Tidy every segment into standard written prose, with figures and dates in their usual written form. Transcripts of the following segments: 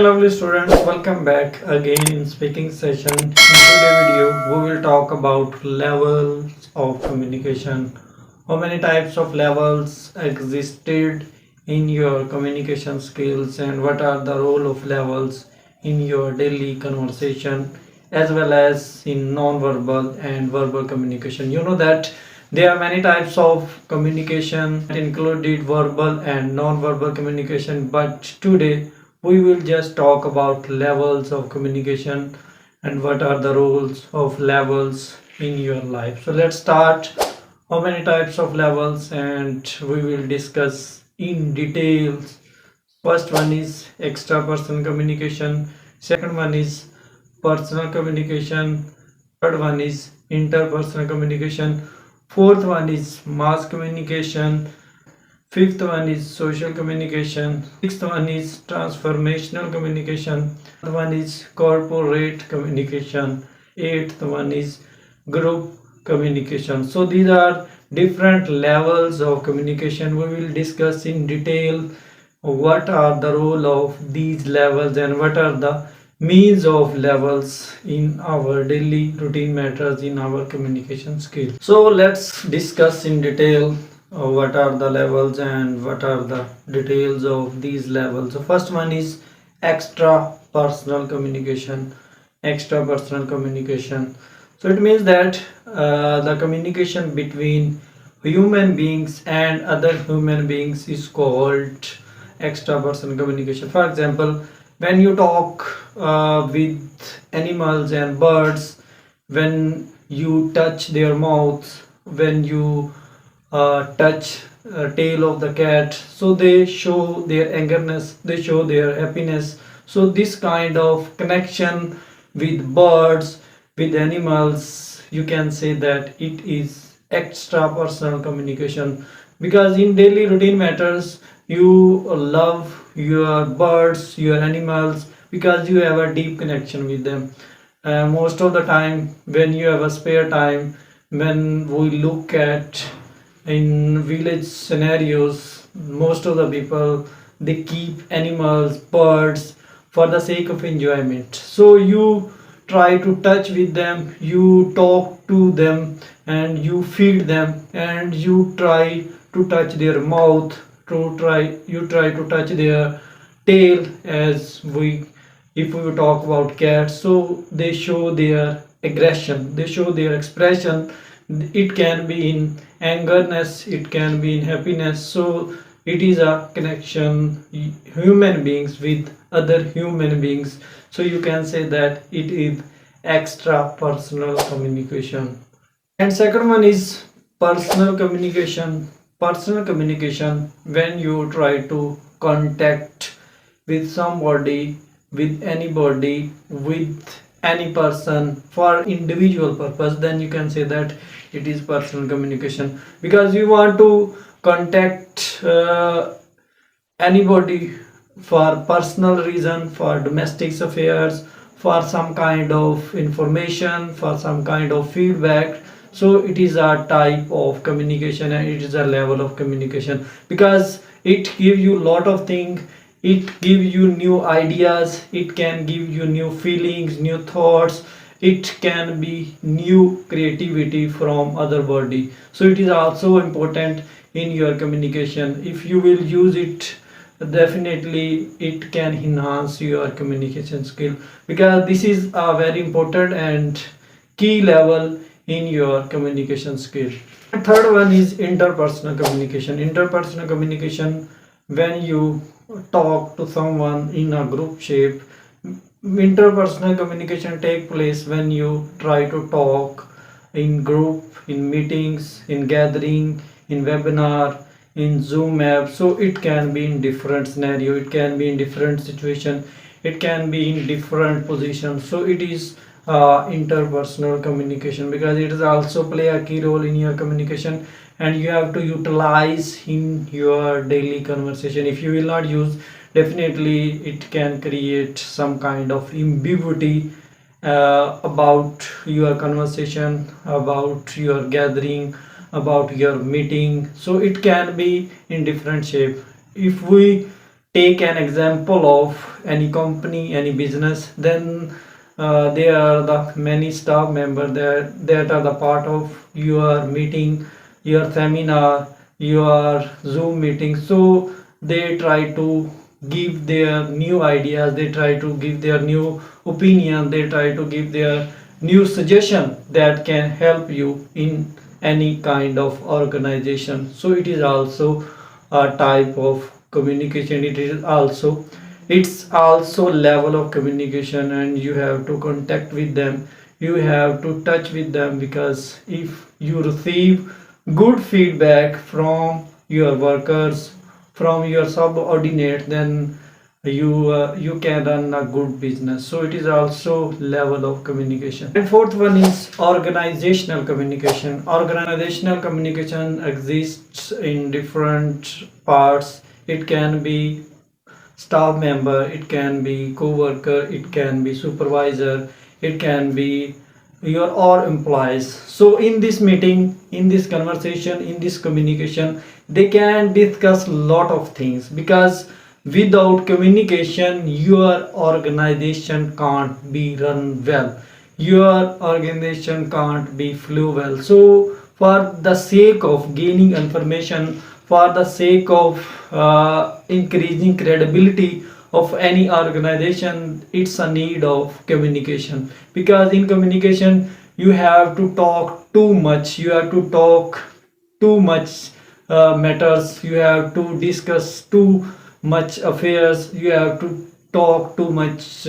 Lovely students, welcome back again in speaking session. In today's video, we will talk about levels of communication. How many types of levels existed in your communication skills and what are the role of levels in your daily conversation as well as in non-verbal and verbal communication. You know that there are many types of communication that included verbal and non-verbal communication, but today we will just talk about levels of communication and what are the roles of levels in your life. So let's start. How many types of levels, and we will discuss in details. First one is extra personal communication, second one is personal communication, third one is interpersonal communication, fourth one is mass communication, fifth one is social communication, sixth one is transformational communication, seventh one is corporate communication, eighth one is group communication. So these are different levels of communication. We will discuss in detail what are the role of these levels and what are the means of levels in our daily routine matters in our communication skills. So let's discuss in detail what are the levels and what are the details of these levels. So first one is extra personal communication. Extra personal communication, so it means that the communication between human beings and other human beings is called extra personal communication. For example, when you talk with animals and birds, when you touch their mouths, when you touch tail of the cat, so they show their angerness, they show their happiness. So this kind of connection with birds, with animals, you can say that it is extra personal communication, because in daily routine matters you love your birds, your animals, because you have a deep connection with them. Most of the time when you have a spare time, when we look at in village scenarios, most of the people, they keep animals, birds for the sake of enjoyment. So you try to touch with them, you talk to them, and you feed them, and you try to touch their mouth, you try to touch their tail. As we, if we talk about cats, so they show their aggression, they show their expression. It can be in angerness, it can be in happiness. So it is a connection human beings with other human beings. So you can say that it is extra personal communication. And second one is personal communication. Personal communication, when you try to contact with somebody, with anybody, with any person for individual purpose, then you can say that it is personal communication, because you want to contact anybody for personal reason, for domestic affairs, for some kind of information, for some kind of feedback. So it is a type of communication and it is a level of communication, because it gives you lot of things, it gives you new ideas, it can give you new feelings, new thoughts, it can be new creativity from other body. So it is also important in your communication. If you will use it, definitely it can enhance your communication skill, because this is a very important and key level in your communication skill. Third one is interpersonal communication. Interpersonal communication, when you talk to someone in a group shape. Interpersonal communication take place when you try to talk in group, in meetings, in gathering, in webinar, in Zoom app. So it can be in different scenario, it can be in different situation, it can be in different positions. So it is interpersonal communication, because it is also play a key role in your communication, and you have to utilize in your daily conversation. If you will not use, definitely it can create some kind of ambiguity about your conversation, about your gathering, about your meeting. So it can be in different shape. If we take an example of any company, any business, then there are the many staff members that are the part of your meeting, your seminar, your Zoom meeting. So they try to give their new ideas, they try to give their new opinion, they try to give their new suggestion that can help you in any kind of organization. So it is also a type of communication. It's also level of communication, and you have to contact with them, you have to touch with them, because if you receive good feedback from your workers, from your subordinate, then you can run a good business. So it is also level of communication. And fourth one is organizational communication. Organizational communication exists in different parts. It can be staff member, it can be co-worker, it can be supervisor, it can be your all employees. So in this meeting, in this conversation, in this communication, they can discuss lot of things, because without communication your organization can't be run well, your organization can't be flow well. So for the sake of gaining information, for the sake of increasing credibility of any organization, it's a need of communication. Because in communication you have to talk too much, you have to talk too much matters, you have to discuss too much affairs, you have to talk too much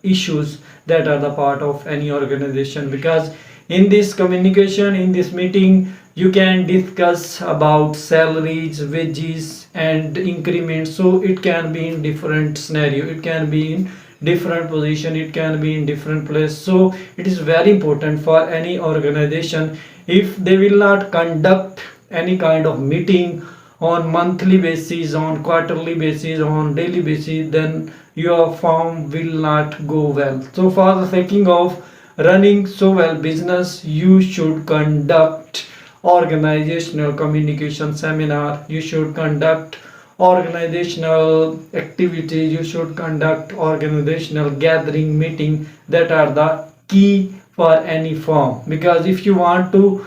issues that are the part of any organization. Because in this communication, in this meeting, you can discuss about salaries, wages and increments. So it can be in different scenario, it can be in different position, it can be in different place. So it is very important for any organization, if they will not conduct any kind of meeting on monthly basis, on quarterly basis, on daily basis, then your firm will not go well. So for the sake of running so well business, you should conduct organizational communication seminar, you should conduct organizational activities, you should conduct organizational gathering meeting, that are the key for any firm. Because if you want to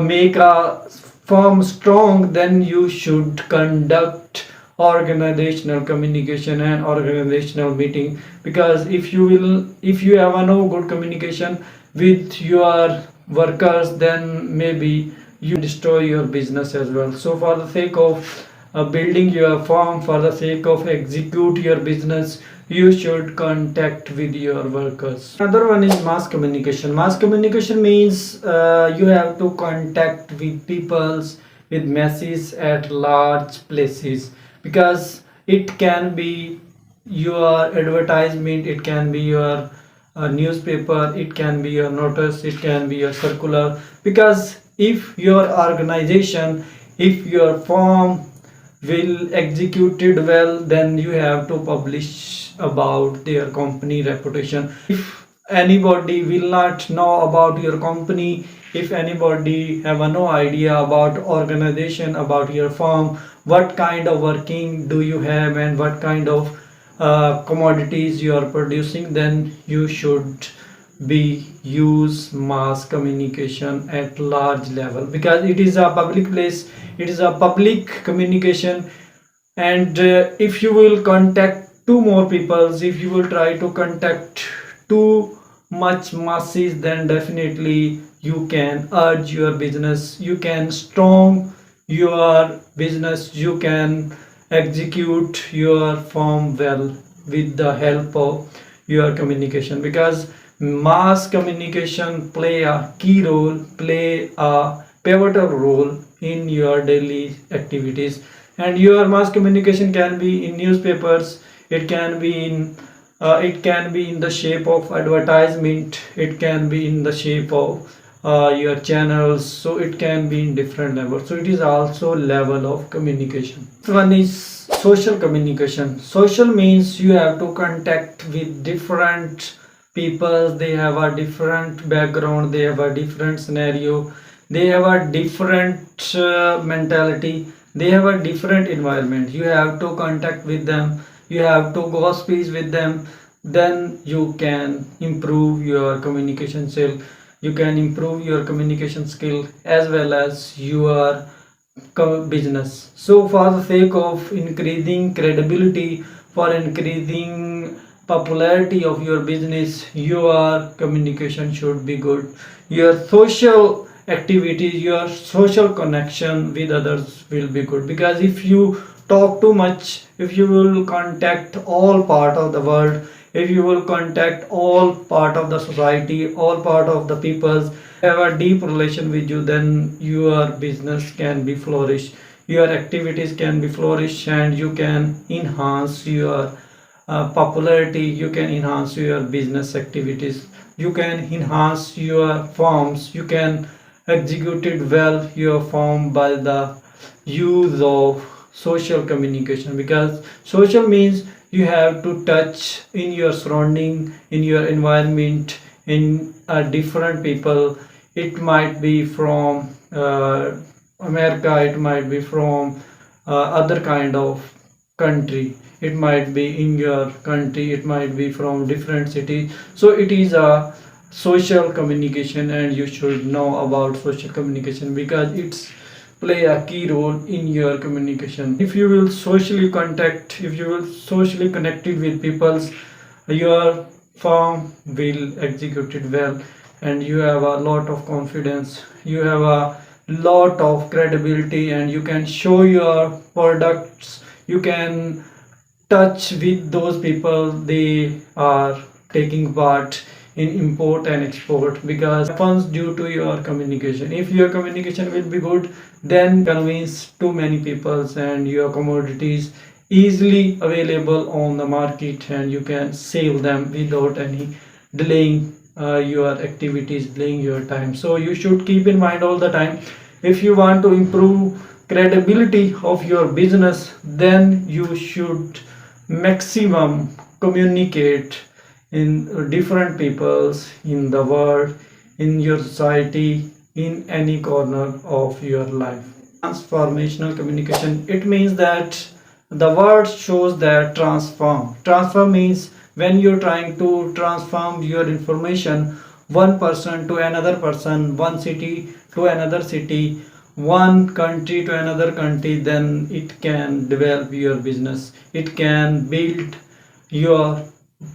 make a firm strong, then you should conduct organizational communication and organizational meeting. Because if you have a no good communication with your workers, then maybe you destroy your business as well. So for the sake of building your firm, for the sake of execute your business, you should contact with your workers. Another one is mass communication. Mass communication means you have to contact with peoples, with masses at large places. Because it can be your advertisement, it can be your newspaper, it can be your notice, it can be your circular. Because if your organization, if your firm will execute it well, then you have to publish about their company reputation. If anybody will not know about your company, if anybody have no idea about organization, about your firm, what kind of working do you have and what kind of commodities you are producing, then you should be use mass communication at large level. Because it is a public place, it is a public communication. And if you will contact two more people, if you will try to contact too much masses, then definitely you can urge your business, you can strong your business, you can execute your firm well with the help of your communication. Because mass communication play a key role, play a pivotal role in your daily activities. And your mass communication can be in newspapers, it can be in the shape of advertisement, it can be in the shape of your channels. So it can be in different levels. So it is also level of communication. One is social communication. Social means you have to contact with different people, they have a different background, they have a different scenario, they have a different mentality, they have a different environment. You have to contact with them, you have to gossip with them, then you can improve your communication skill. You can improve your communication skill as well as your business. So for the sake of increasing credibility, for increasing popularity of your business, your communication should be good. Your social activities, your social connection with others will be good, because if you talk too much, if you will contact all part of the world, if you will contact all part of the society, all part of the peoples have a deep relation with you, then your business can be flourish, your activities can be flourish, and you can enhance your popularity, you can enhance your business activities, you can enhance your forms, you can execute it well your form by the use of social communication. Because social means you have to touch in your surrounding, in your environment, in different people. It might be from America, it might be from other kind of country, it might be in your country, it might be from different cities. So it is a social communication, and you should know about social communication because it's play a key role in your communication. If you will socially contact, if you will socially connected with peoples, your firm will execute it well, and you have a lot of confidence, you have a lot of credibility, and you can show your products, you can touch with those people, they are taking part in import and export, because happens due to your communication. If your communication will be good, then convince too many peoples, and your commodities easily available on the market, and you can save them without any delaying your activities, delaying your time. So you should keep in mind all the time, if you want to improve credibility of your business, then you should maximum communicate in different peoples in the world, in your society, in any corner of your life. Transformational communication, it means that the word shows that transform means when you're trying to transform your information, one person to another person, one city to another city, one country to another country, then it can develop your business, it can build your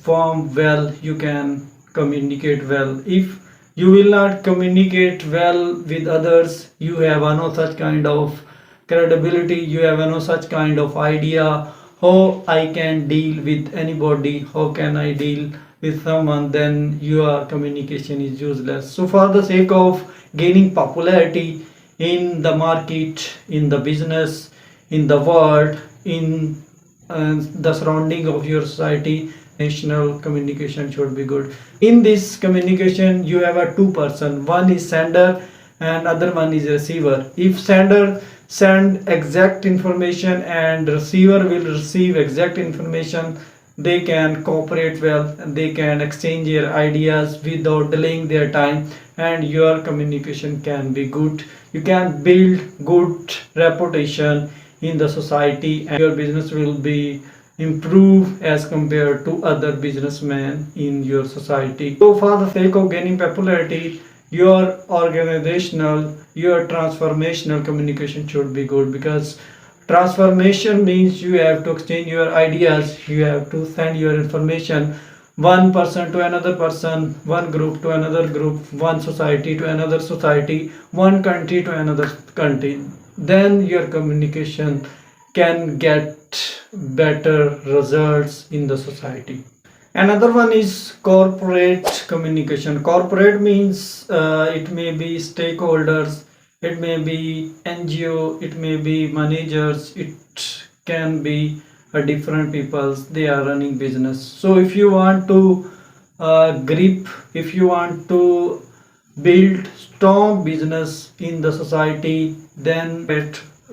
form well, you can communicate well. If you will not communicate well with others, you have no such kind of credibility, you have no such kind of idea how I can deal with anybody, how can I deal with someone, then your communication is useless. So for the sake of gaining popularity in the market, in the business, in the world, in the surrounding of your society, national communication should be good. In this communication you have a two person, one is sender and other one is receiver. If sender send exact information and receiver will receive exact information, they can cooperate well and they can exchange their ideas without delaying their time, and your communication can be good. You can build good reputation in the society, and your business will be improve as compared to other businessmen in your society. So for the sake of gaining popularity, your organizational, your transformational communication should be good, because transformation means you have to exchange your ideas, you have to send your information one person to another person, one group to another group, one society to another society, one country to another country. Then your communication can get better results in the society. Another one is corporate communication. Corporate means it may be stakeholders, it may be NGO, it may be managers, it can be different peoples, they are running business. So if you want to grip, if you want to build strong business in the society, then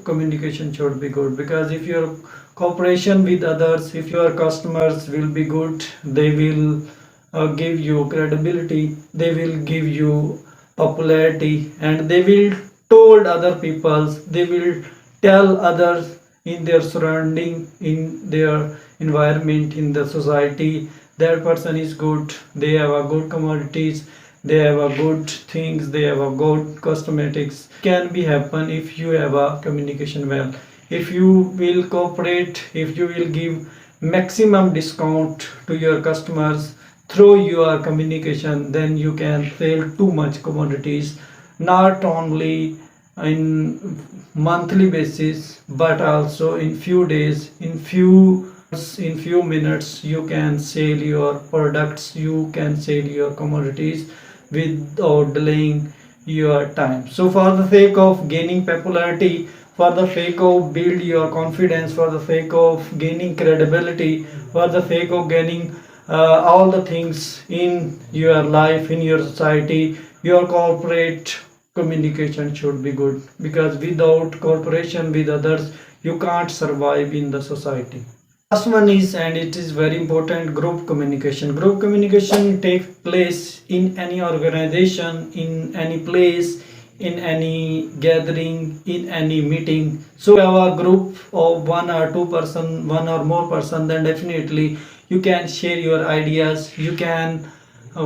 communication should be good, because if your cooperation with others, if your customers will be good, they will give you credibility, they will give you popularity, and they will told other peoples, they will tell others in their surrounding, in their environment, in the society, that person is good, they have a good commodities, they have a good things, they have a good cosmetics. Can be happen if you have a communication well. If you will cooperate, if you will give maximum discount to your customers through your communication, then you can sell too much commodities, not only in monthly basis but also in few days, in few minutes you can sell your products, you can sell your commodities without delaying your time. So for the sake of gaining popularity, for the sake of build your confidence, for the sake of gaining credibility, for the sake of gaining all the things in your life, in your society, your corporate communication should be good, because without cooperation with others you can't survive in the society. Last one is, and it is very important, group communication. Group communication takes place in any organization, in any place, in any gathering, in any meeting. So have a group of one or two person, one or more person, then definitely you can share your ideas, you can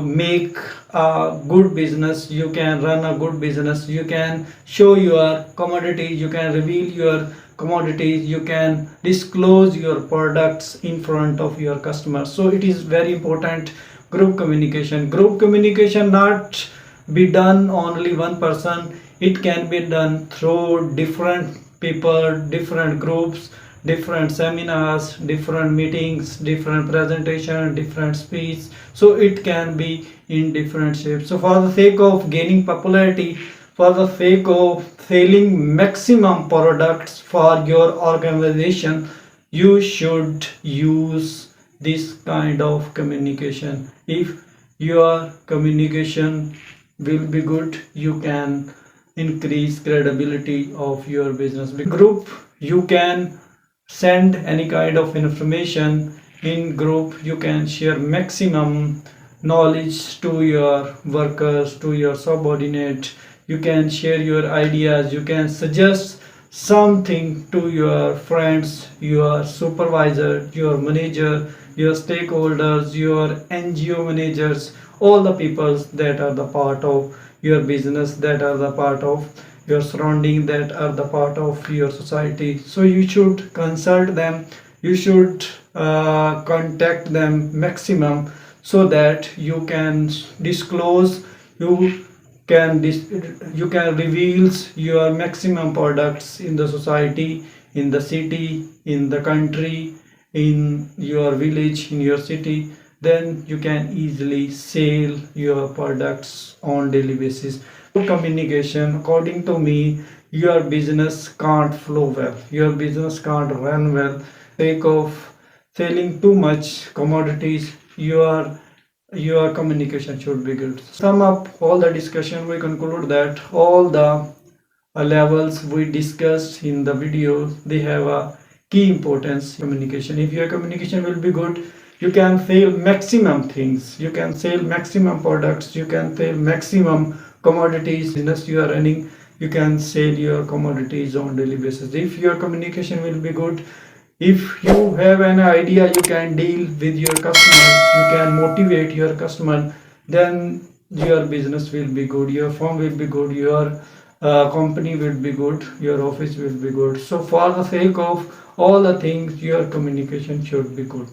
make a good business, you can run a good business, you can show your commodities, you can reveal your commodities, you can disclose your products in front of your customers. So it is very important, group communication. Group communication not be done only one person, it can be done through different people, different groups, different seminars, different meetings, different presentation, different speech. So it can be in different shapes. So for the sake of gaining popularity, for the sake of selling maximum products for your organization, you should use this kind of communication. If your communication will be good, you can increase credibility of your business. Group, you can send any kind of information. In group you can share maximum knowledge to your workers, to your subordinate, you can share your ideas, you can suggest something to your friends, your supervisor, your manager, your stakeholders, your NGO managers, all the peoples that are the part of your business, that are the part of your surrounding, that are the part of your society. So you should consult them, you should contact them maximum, so that you can disclose, you you can reveal your maximum products in the society, in the city, in the country, in your village, in your city. Then you can easily sell your products on daily basis. Communication, according to me, your business can't flow well, your business can't run well. Sake of selling too much commodities, your communication should be good. Sum up all the discussion, we conclude that all the levels we discussed in the video, they have a key importance. Communication, if your communication will be good, you can sell maximum things, you can sell maximum products, you can sell maximum commodities. Business you are running, you can sell your commodities on daily basis. If your communication will be good, if you have an idea, you can deal with your customers, you can motivate your customer, then your business will be good, your firm will be good, your company will be good, your office will be good. So for the sake of all the things, your communication should be good.